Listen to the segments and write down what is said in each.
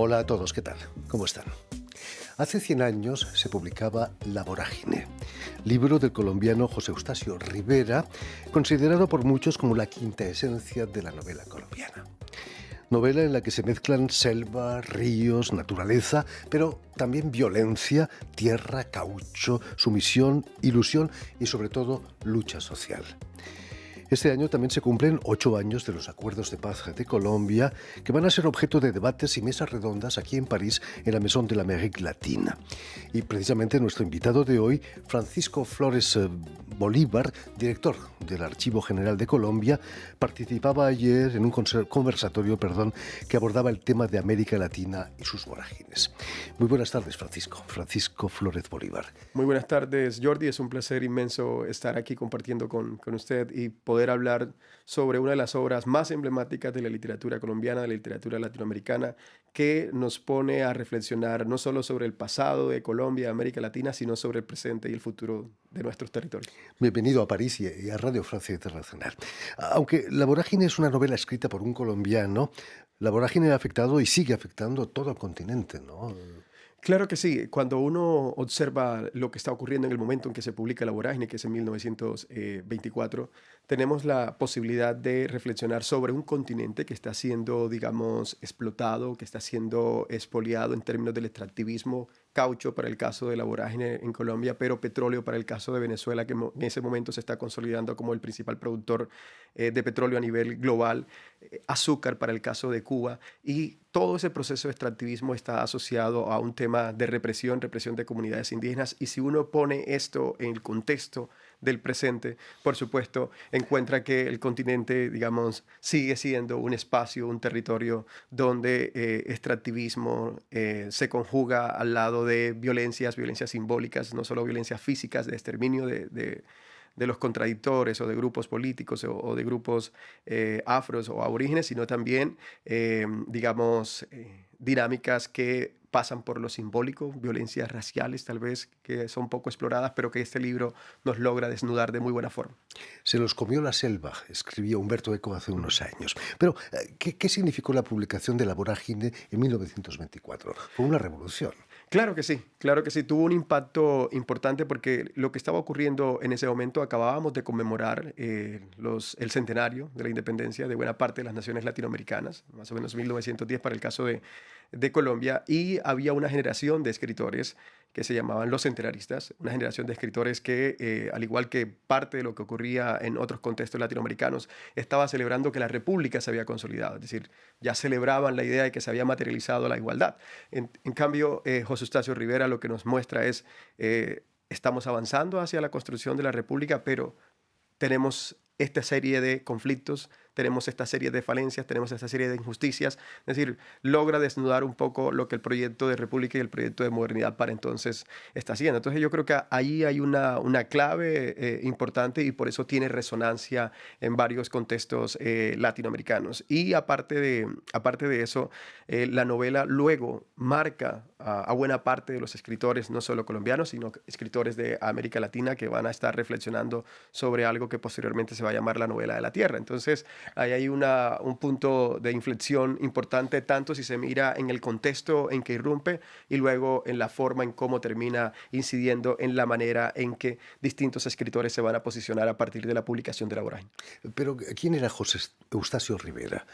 Hola a todos, ¿qué tal? ¿Cómo están? Hace 100 años se publicaba La Vorágine, libro del colombiano José Eustacio Rivera, considerado por muchos como la quinta esencia de la novela colombiana. Novela en la que se mezclan selva, ríos, naturaleza, pero también violencia, tierra, caucho, sumisión, ilusión y sobre todo lucha social. Este año también se cumplen 8 años de los acuerdos de paz de Colombia, que van a ser objeto de debates y mesas redondas aquí en París, en la Maison de l'Amérique Latina. Y precisamente nuestro invitado de hoy, Francisco Flores Bolívar, director del Archivo General de Colombia, participaba ayer en un conversatorio que abordaba el tema de América Latina y sus vorágines. Muy buenas tardes, Francisco. Francisco Flores Bolívar. Muy buenas tardes, Jordi. Es un placer inmenso estar aquí compartiendo con usted y poder hablar sobre una de las obras más emblemáticas de la literatura colombiana, de la literatura latinoamericana, que nos pone a reflexionar no solo sobre el pasado de Colombia, de América Latina, sino sobre el presente y el futuro de nuestros territorios. Bienvenido a París y a Radio Francia Internacional. Aunque La Vorágine es una novela escrita por un colombiano, La Vorágine ha afectado y sigue afectando todo el continente, ¿no? Claro que sí. Cuando uno observa lo que está ocurriendo en el momento en que se publica La Vorágine, que es en 1924, tenemos la posibilidad de reflexionar sobre un continente que está siendo, digamos, explotado, que está siendo expoliado en términos del extractivismo, caucho para el caso de La Vorágine en Colombia, pero petróleo para el caso de Venezuela, que en ese momento se está consolidando como el principal productor de petróleo a nivel global, azúcar para el caso de Cuba, y todo ese proceso de extractivismo está asociado a un tema de represión de comunidades indígenas, y si uno pone esto en el contexto del presente, por supuesto, encuentra que el continente, digamos, sigue siendo un espacio, un territorio donde extractivismo se conjuga al lado de violencias simbólicas, no solo violencias físicas de exterminio de los contradictores o de grupos políticos o de grupos afros o aborígenes, sino también, dinámicas que pasan por lo simbólico, violencias raciales tal vez, que son poco exploradas, pero que este libro nos logra desnudar de muy buena forma. Se los comió la selva, escribía Humberto Eco hace unos años. Pero, ¿qué significó la publicación de La Vorágine en 1924? Fue una revolución. Claro que sí, tuvo un impacto importante porque lo que estaba ocurriendo en ese momento, acabábamos de conmemorar el centenario de la independencia de buena parte de las naciones latinoamericanas, más o menos 1910 para el caso de Colombia, y había una generación de escritores que se llamaban los centenaristas, una generación de escritores que, al igual que parte de lo que ocurría en otros contextos latinoamericanos, estaba celebrando que la república se había consolidado, es decir, ya celebraban la idea de que se había materializado la igualdad. En cambio, José Eustacio Rivera lo que nos muestra es, estamos avanzando hacia la construcción de la república, pero tenemos esta serie de conflictos, tenemos esta serie de falencias, tenemos esta serie de injusticias. Es decir, logra desnudar un poco lo que el proyecto de república y el proyecto de modernidad para entonces está haciendo. Entonces yo creo que ahí hay una clave importante y por eso tiene resonancia en varios contextos latinoamericanos. Y aparte de eso, la novela luego marca a buena parte de los escritores, no solo colombianos, sino escritores de América Latina que van a estar reflexionando sobre algo que posteriormente se va a llamar la novela de la tierra. Entonces, ahí hay un punto de inflexión importante, tanto si se mira en el contexto en que irrumpe y luego en la forma en cómo termina incidiendo en la manera en que distintos escritores se van a posicionar a partir de la publicación de La Vorágine. Pero, ¿quién era José Eustacio Rivera?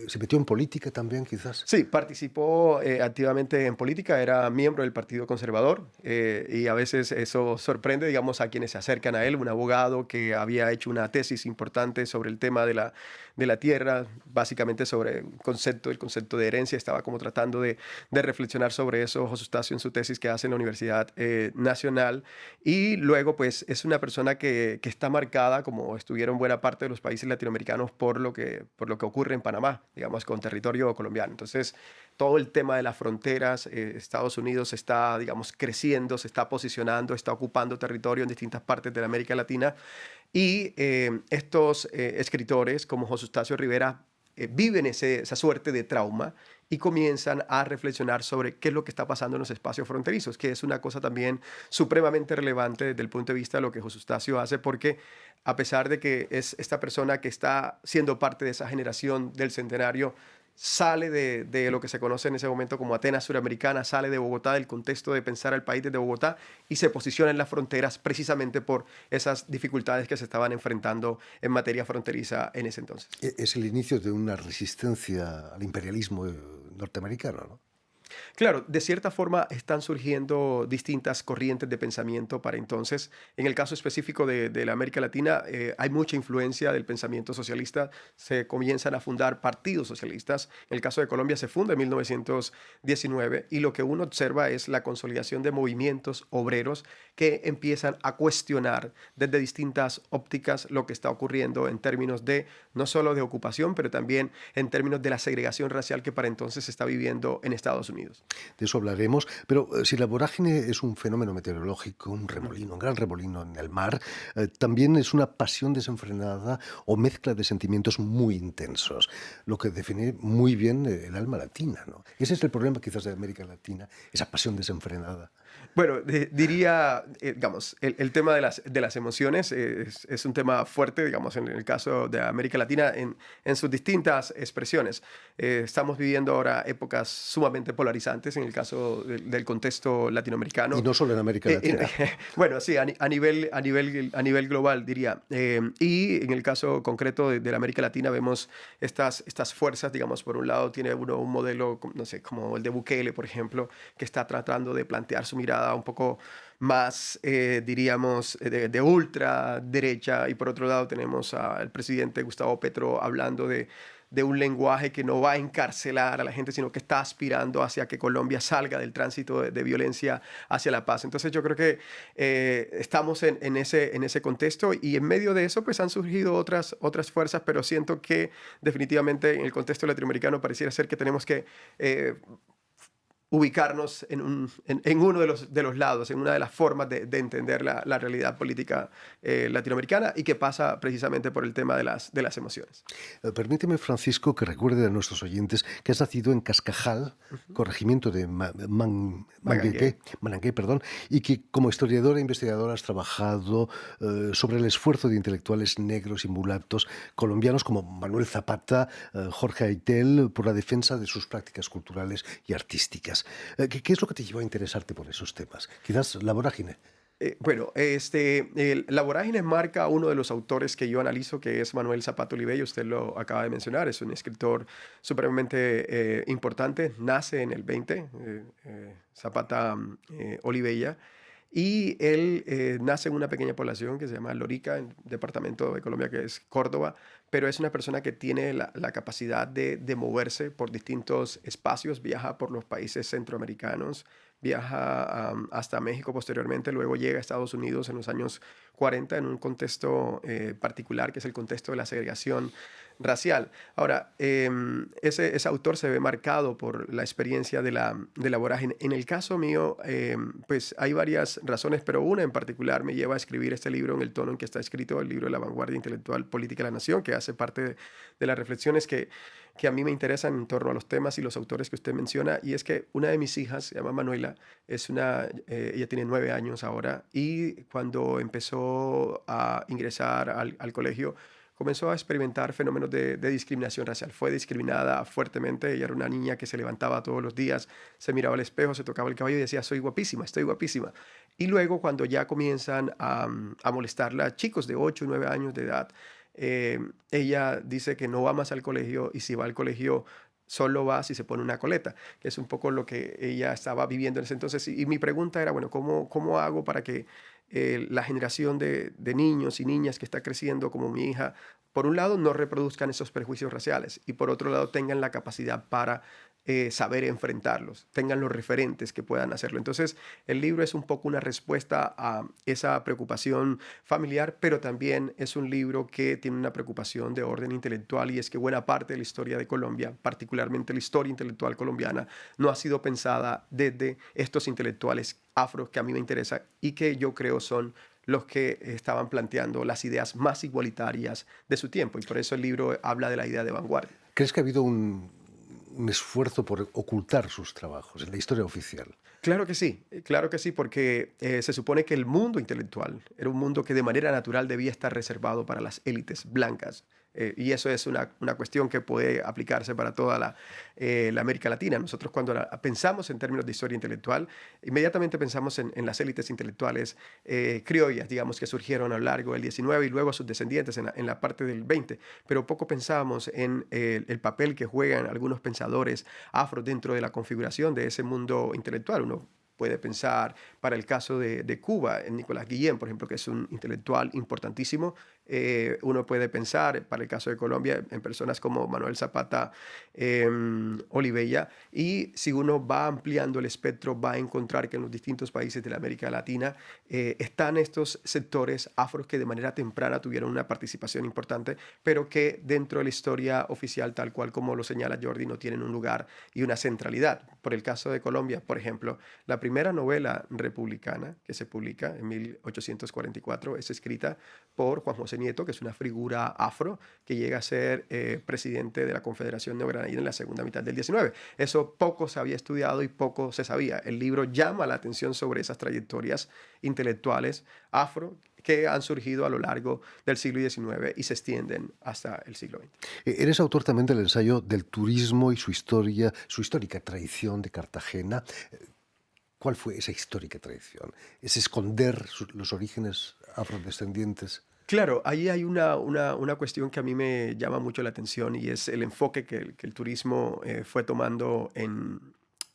¿Se metió en política también, quizás? Sí, participó activamente en política, era miembro del Partido Conservador y a veces eso sorprende, digamos, a quienes se acercan a él, un abogado que había hecho una tesis importante sobre el tema de la tierra, básicamente sobre el concepto de herencia, estaba como tratando de reflexionar sobre eso José Eustacio en su tesis que hace en la Universidad Nacional, y luego pues es una persona que está marcada, como estuvieron buena parte de los países latinoamericanos, por lo que ocurre en Panamá, digamos, con territorio colombiano. Entonces, todo el tema de las fronteras, Estados Unidos está, digamos, creciendo, se está posicionando, está ocupando territorio en distintas partes de la América Latina, y estos escritores como José Eustacio Rivera viven esa suerte de trauma y comienzan a reflexionar sobre qué es lo que está pasando en los espacios fronterizos, que es una cosa también supremamente relevante desde el punto de vista de lo que José Eustacio hace, porque a pesar de que es esta persona que está siendo parte de esa generación del centenario, sale de lo que se conoce en ese momento como Atenas Suramericana, sale de Bogotá, del contexto de pensar al país desde Bogotá y se posiciona en las fronteras precisamente por esas dificultades que se estaban enfrentando en materia fronteriza en ese entonces. Es el inicio de una resistencia al imperialismo norteamericano, ¿no? Claro, de cierta forma están surgiendo distintas corrientes de pensamiento para entonces. En el caso específico de la América Latina, hay mucha influencia del pensamiento socialista. Se comienzan a fundar partidos socialistas. En el caso de Colombia se funda en 1919 y lo que uno observa es la consolidación de movimientos obreros que empiezan a cuestionar desde distintas ópticas lo que está ocurriendo en términos de no solo de ocupación, pero también en términos de la segregación racial que para entonces se está viviendo en Estados Unidos. De eso hablaremos, pero si la vorágine es un fenómeno meteorológico, un remolino, un gran remolino en el mar, también es una pasión desenfrenada o mezcla de sentimientos muy intensos, lo que define muy bien el alma latina, ¿no? Ese es el problema quizás de América Latina, esa pasión desenfrenada. Bueno, diría, digamos, el tema de las emociones es un tema fuerte, digamos, en el caso de América Latina, en sus distintas expresiones. Estamos viviendo ahora épocas sumamente polarizantes en el caso del contexto latinoamericano. Y no solo en América Latina. Bueno, sí, a nivel global, diría. Y en el caso concreto de la América Latina vemos estas fuerzas, digamos, por un lado tiene uno un modelo, no sé, como el de Bukele, por ejemplo, que está tratando de plantear su mirada un poco más, diríamos, de ultraderecha, y por otro lado tenemos al presidente Gustavo Petro hablando de un lenguaje que no va a encarcelar a la gente, sino que está aspirando hacia que Colombia salga del tránsito de violencia hacia la paz. Entonces yo creo que estamos en ese contexto y en medio de eso pues han surgido otras fuerzas, pero siento que definitivamente en el contexto latinoamericano pareciera ser que tenemos que ubicarnos en uno de los lados, en una de las formas de entender la realidad política latinoamericana y que pasa precisamente por el tema de las emociones. Permíteme, Francisco, que recuerde a nuestros oyentes que has nacido en Cascajal, corregimiento de Manangué, perdón, y que como historiadora e investigadora has trabajado sobre el esfuerzo de intelectuales negros y mulatos colombianos como Manuel Zapata, Jorge Aitel, por la defensa de sus prácticas culturales y artísticas. ¿Qué es lo que te llevó a interesarte por esos temas? Quizás la vorágine. Bueno, la vorágine marca a uno de los autores que yo analizo, que es Manuel Zapata Olivella. Usted lo acaba de mencionar, es un escritor supremamente importante, nace en el 20, Zapata Olivella, y él nace en una pequeña población que se llama Lorica, en el departamento de Colombia que es Córdoba, pero es una persona que tiene la capacidad de moverse por distintos espacios, viaja por los países centroamericanos, viaja hasta México posteriormente, luego llega a Estados Unidos en los años 40 en un contexto particular, que es el contexto de la segregación racial. Ahora, ese autor se ve marcado por la experiencia de la vorágine. En el caso mío, pues hay varias razones, pero una en particular me lleva a escribir este libro en el tono en que está escrito, el libro de la vanguardia intelectual política de la nación, que hace parte de las reflexiones que a mí me interesan en torno a los temas y los autores que usted menciona, y es que una de mis hijas, se llama Manuela, ella tiene 9 años ahora, y cuando empezó a ingresar al colegio, comenzó a experimentar fenómenos de discriminación racial. Fue discriminada fuertemente. Ella era una niña que se levantaba todos los días, se miraba al espejo, se tocaba el cabello y decía, soy guapísima, estoy guapísima. Y luego, cuando ya comienzan a molestarla, chicos de 8 o 9 años de edad, ella dice que no va más al colegio, y si va al colegio solo va si se pone una coleta, que es un poco lo que ella estaba viviendo en ese entonces. Y mi pregunta era, bueno, ¿cómo hago para que la generación de niños y niñas que está creciendo como mi hija, por un lado, no reproduzcan esos prejuicios raciales y por otro lado, tengan la capacidad para saber enfrentarlos, tengan los referentes que puedan hacerlo? Entonces, el libro es un poco una respuesta a esa preocupación familiar, pero también es un libro que tiene una preocupación de orden intelectual, y es que buena parte de la historia de Colombia, particularmente la historia intelectual colombiana, no ha sido pensada desde estos intelectuales afros que a mí me interesa y que yo creo son los que estaban planteando las ideas más igualitarias de su tiempo, y por eso el libro habla de la idea de vanguardia. ¿Crees que ha habido un esfuerzo por ocultar sus trabajos en la historia oficial? Claro que sí, porque se supone que el mundo intelectual era un mundo que de manera natural debía estar reservado para las élites blancas. Y eso es una cuestión que puede aplicarse para toda la América Latina. Nosotros cuando pensamos en términos de historia intelectual, inmediatamente pensamos en las élites intelectuales criollas, digamos, que surgieron a lo largo del 19 y luego sus descendientes en la parte del 20, pero poco pensábamos en el papel que juegan algunos pensadores afro dentro de la configuración de ese mundo intelectual. Uno puede pensar para el caso de Cuba, en Nicolás Guillén, por ejemplo, que es un intelectual importantísimo. Uno puede pensar para el caso de Colombia en personas como Manuel Zapata Olivella. Y si uno va ampliando el espectro, va a encontrar que en los distintos países de la América Latina están estos sectores afros que de manera temprana tuvieron una participación importante, pero que dentro de la historia oficial, tal cual como lo señala Jordi, no tienen un lugar y una centralidad. Por el caso de Colombia, por ejemplo, la primera novela republicana que se publica en 1844 es escrita por Juan José Nieto, que es una figura afro que llega a ser presidente de la Confederación Neogranadina en la segunda mitad del 19. Eso poco se había estudiado y poco se sabía. El libro llama la atención sobre esas trayectorias intelectuales afro que han surgido a lo largo del siglo XIX y se extienden hasta el siglo XX. Eres autor también del ensayo del turismo y su historia, su histórica tradición de Cartagena. ¿Cuál fue esa histórica tradición? ¿Es esconder los orígenes afrodescendientes? Claro, ahí hay una cuestión que a mí me llama mucho la atención y es el enfoque que el turismo fue tomando en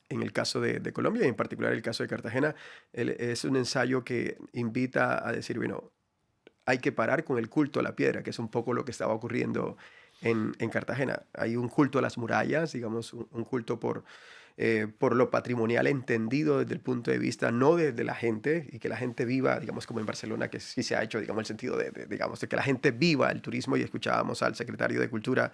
el caso de Colombia y en particular el caso de Cartagena. Es un ensayo que invita a decir, bueno, hay que parar con el culto a la piedra, que es un poco lo que estaba ocurriendo en Cartagena. Hay un culto a las murallas, digamos, un culto por lo patrimonial entendido desde el punto de vista no de la gente y que la gente viva, digamos, como en Barcelona, que sí se ha hecho, digamos, el sentido digamos, de que la gente viva el turismo. Y escuchábamos al secretario de Cultura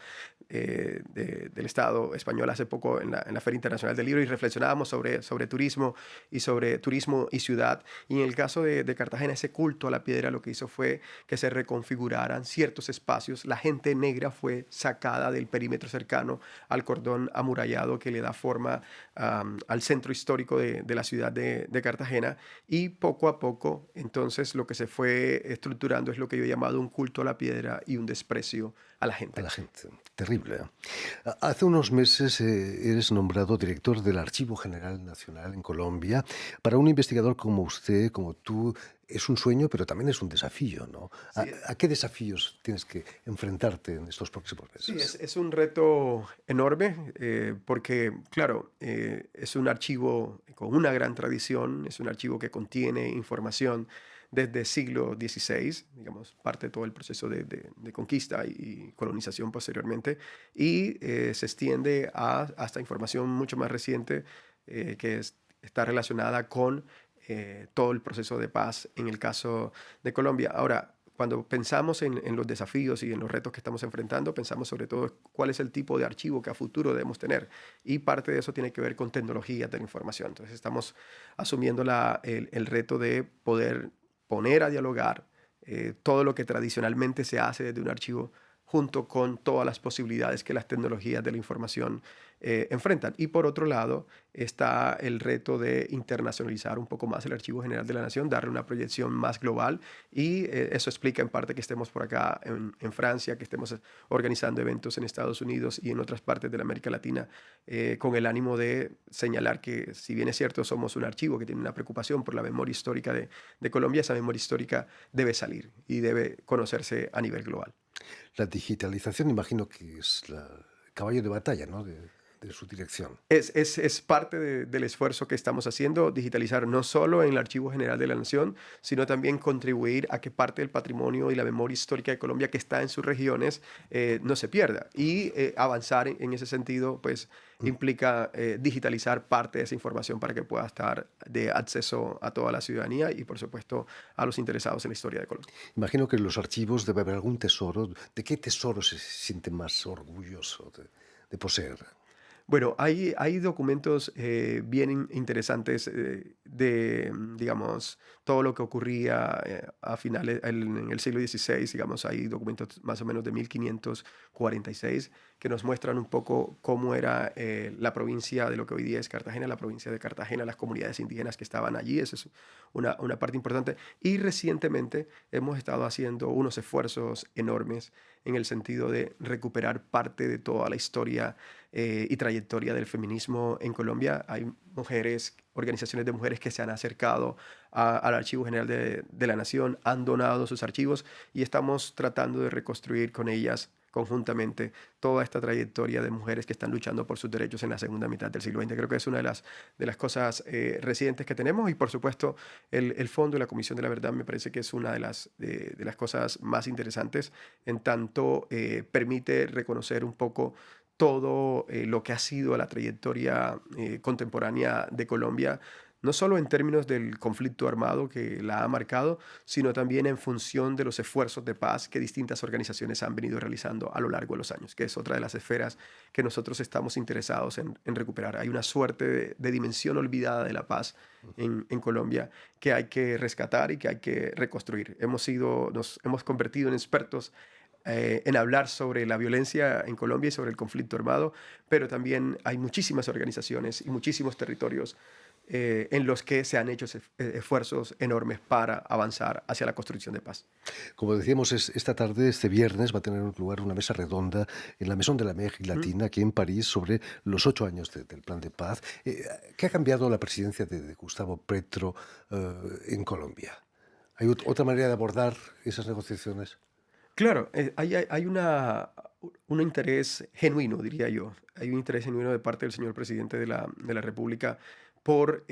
del Estado español hace poco en la Feria Internacional del Libro y reflexionábamos sobre turismo y sobre turismo y ciudad. Y en el caso de Cartagena, ese culto a la piedra lo que hizo fue que se reconfiguraran ciertos espacios. La gente negra fue sacada del perímetro cercano al cordón amurallado que le da forma al centro histórico de la ciudad de Cartagena, y poco a poco entonces lo que se fue estructurando es lo que yo he llamado un culto a la piedra y un desprecio a la gente. A la gente. Terrible. Hace unos meses eres nombrado director del Archivo General Nacional en Colombia. Para un investigador como usted, como tú, es un sueño, pero también es un desafío, ¿no? Sí, ¿A qué desafíos tienes que enfrentarte en estos próximos sí, meses? es un reto enorme porque, claro, es un archivo con una gran tradición, es un archivo que contiene información desde el siglo XVI, digamos, parte de todo el proceso de conquista y colonización posteriormente, y se extiende hasta información mucho más reciente está relacionada con todo el proceso de paz en el caso de Colombia. Ahora, cuando pensamos en los desafíos y en los retos que estamos enfrentando, pensamos sobre todo cuál es el tipo de archivo que a futuro debemos tener. Y parte de eso tiene que ver con tecnologías de la información. Entonces estamos asumiendo el reto de poder poner a dialogar todo lo que tradicionalmente se hace desde un archivo junto con todas las posibilidades que las tecnologías de la información enfrentan. Y por otro lado está el reto de internacionalizar un poco más el Archivo General de la Nación, darle una proyección más global, y eso explica en parte que estemos por acá en Francia, que estemos organizando eventos en Estados Unidos y en otras partes de la América Latina, con el ánimo de señalar que, si bien es cierto, somos un archivo que tiene una preocupación por la memoria histórica de Colombia, esa memoria histórica debe salir y debe conocerse a nivel global. La digitalización, imagino que es el caballo de batalla, ¿no? De su dirección. Es parte del esfuerzo que estamos haciendo, digitalizar no solo en el Archivo General de la Nación, sino también contribuir a que parte del patrimonio y la memoria histórica de Colombia que está en sus regiones no se pierda. Y avanzar en ese sentido, pues, implica digitalizar parte de esa información para que pueda estar de acceso a toda la ciudadanía y, por supuesto, a los interesados en la historia de Colombia. Imagino que en los archivos debe haber algún tesoro. ¿De qué tesoro se siente más orgulloso de poseer? Bueno, hay documentos bien interesantes digamos, todo lo que ocurría a finales, en el siglo XVI, digamos, hay documentos más o menos de 1546 que nos muestran un poco cómo era la provincia de lo que hoy día es Cartagena, la provincia de Cartagena, las comunidades indígenas que estaban allí. Ese es una parte importante. Y recientemente hemos estado haciendo unos esfuerzos enormes en el sentido de recuperar parte de toda la historia y trayectoria del feminismo en Colombia. Hay mujeres, organizaciones de mujeres que se han acercado al Archivo General de la Nación, han donado sus archivos y estamos tratando de reconstruir con ellas conjuntamente toda esta trayectoria de mujeres que están luchando por sus derechos en la segunda mitad del siglo XX. Creo que es una de las cosas recientes que tenemos y, por supuesto, el Fondo y la Comisión de la Verdad me parece que es una de las cosas más interesantes, en tanto permite reconocer un poco todo lo que ha sido la trayectoria contemporánea de Colombia, no solo en términos del conflicto armado que la ha marcado, sino también en función de los esfuerzos de paz que distintas organizaciones han venido realizando a lo largo de los años, que es otra de las esferas que nosotros estamos interesados en recuperar. Hay una suerte de dimensión olvidada de la paz en Colombia que hay que rescatar y que hay que reconstruir. Nos hemos convertido en expertos en hablar sobre la violencia en Colombia y sobre el conflicto armado, pero también hay muchísimas organizaciones y muchísimos territorios en los que se han hecho esfuerzos enormes para avanzar hacia la construcción de paz. Como decíamos, esta tarde, este viernes, va a tener lugar una mesa redonda en la Maison de l'Amérique Latina, aquí en París, sobre los 8 años del Plan de Paz. ¿Qué ha cambiado la presidencia de Gustavo Petro en Colombia? ¿Hay otra manera de abordar esas negociaciones? Claro, hay un interés genuino, diría yo. Hay un interés genuino de parte del señor presidente de la República por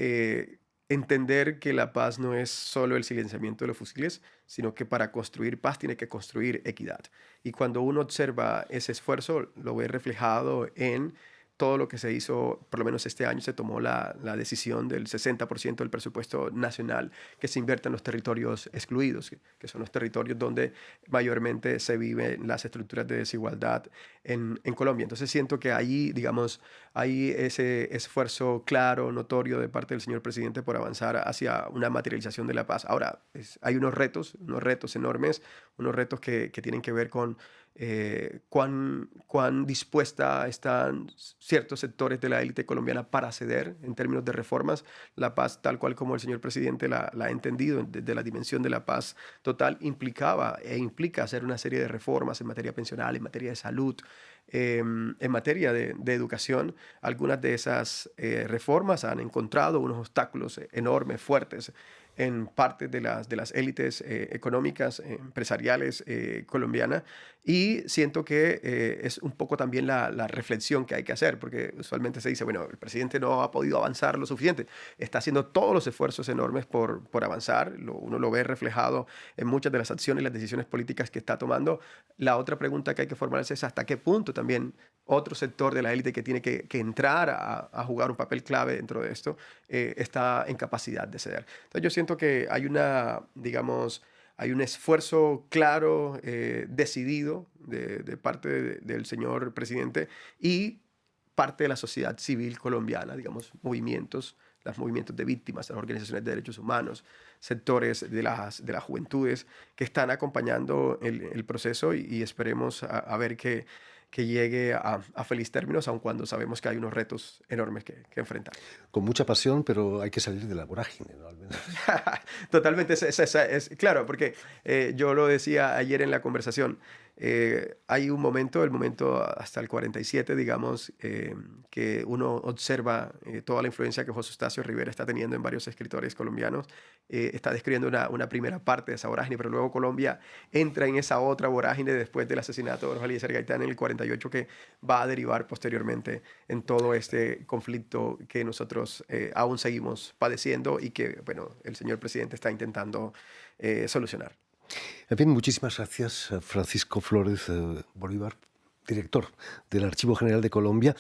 entender que la paz no es solo el silenciamiento de los fusiles, sino que para construir paz tiene que construir equidad. Y cuando uno observa ese esfuerzo, lo ve reflejado en todo lo que se hizo. Por lo menos este año se tomó la decisión del 60% del presupuesto nacional que se invierte en los territorios excluidos, que son los territorios donde mayormente se viven las estructuras de desigualdad en Colombia. Entonces siento que ahí, digamos, hay ese esfuerzo claro, notorio de parte del señor presidente por avanzar hacia una materialización de la paz. Ahora, hay unos retos enormes, unos retos que tienen que ver con cuán dispuesta están ciertos sectores de la élite colombiana para ceder en términos de reformas. La paz, tal cual como el señor presidente la ha entendido desde la dimensión de la paz total, implicaba e implica hacer una serie de reformas en materia pensional, en materia de salud, en materia de educación. Algunas de esas reformas han encontrado unos obstáculos enormes, fuertes, en parte de las élites económicas, empresariales colombianas, y siento que es un poco también la reflexión que hay que hacer, porque usualmente se dice, bueno, el presidente no ha podido avanzar lo suficiente, está haciendo todos los esfuerzos enormes por avanzar, uno lo ve reflejado en muchas de las acciones y las decisiones políticas que está tomando. La otra pregunta que hay que formularse es hasta qué punto también otro sector de la élite que tiene que entrar a jugar un papel clave dentro de esto está en capacidad de ceder. Entonces yo siento que hay hay un esfuerzo claro, decidido de parte del señor presidente y parte de la sociedad civil colombiana, digamos, los movimientos de víctimas, las organizaciones de derechos humanos, sectores de las juventudes que están acompañando el proceso y esperemos a ver que llegue a feliz términos, aun cuando sabemos que hay unos retos enormes que enfrentar. Con mucha pasión, pero hay que salir de la vorágine, ¿no? Al menos. Totalmente, claro, porque yo lo decía ayer en la conversación, hay un momento, el momento hasta el 47, digamos, que uno observa toda la influencia que José Eustacio Rivera está teniendo en varios escritores colombianos, está describiendo una primera parte de esa vorágine, pero luego Colombia entra en esa otra vorágine después del asesinato de Jorge Eliezer Gaitán en el 48, que va a derivar posteriormente en todo este conflicto que nosotros aún seguimos padeciendo y que, bueno, el señor presidente está intentando solucionar. En fin, muchísimas gracias, Francisco Flores Bolívar, director del Archivo General de Colombia.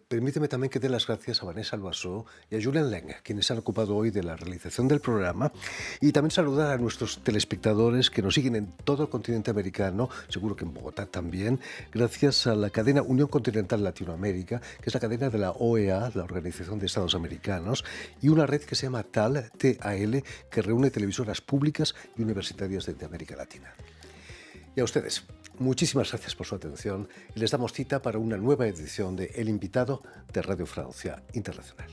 Permíteme también que dé las gracias a Vanessa Loiseau y a Julian Leng, quienes se han ocupado hoy de la realización del programa, y también saludar a nuestros telespectadores que nos siguen en todo el continente americano, seguro que en Bogotá también, gracias a la cadena Unión Continental Latinoamérica, que es la cadena de la OEA, la Organización de Estados Americanos, y una red que se llama TAL, que reúne televisoras públicas y universitarias de América Latina. Y a ustedes, muchísimas gracias por su atención y les damos cita para una nueva edición de El Invitado de Radio Francia Internacional.